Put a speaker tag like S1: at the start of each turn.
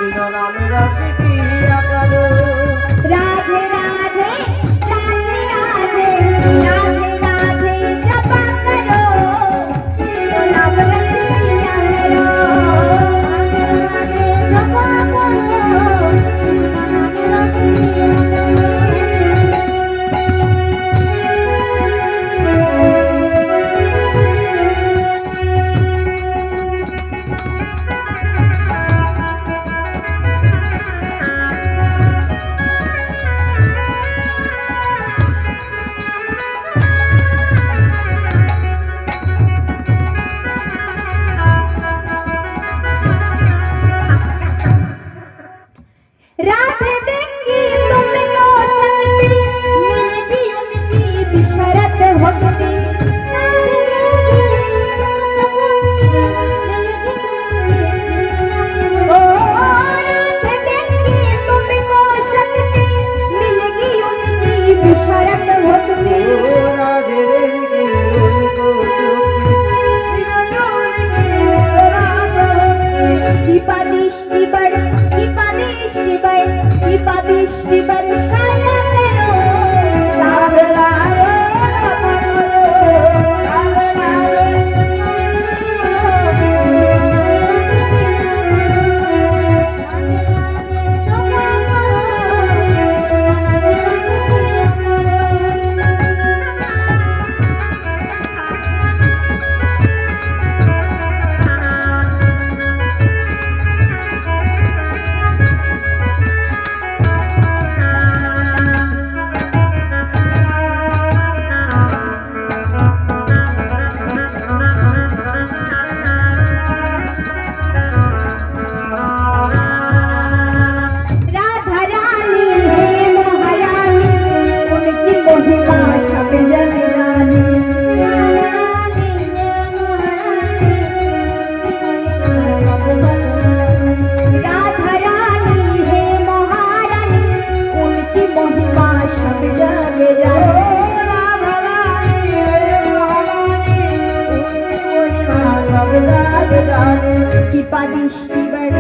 S1: कृष्ण नाम रसिकिया करो
S2: राधे राधे राधे राधे राधे राधे जपा करो कृष्ण नाम रसिकिया करो जपा करो राधे देंगी तुमको शक्ति मिलेगी उनकी बिशरत भक्ति ओ राधे देंगी तुमको शक्ति मिलेगी उनकी बिशरत भक्ति
S1: राधे देंगी उनको
S2: दीपादिष्टि बरसाया करो लाभ लारो दीपादिष्टि बर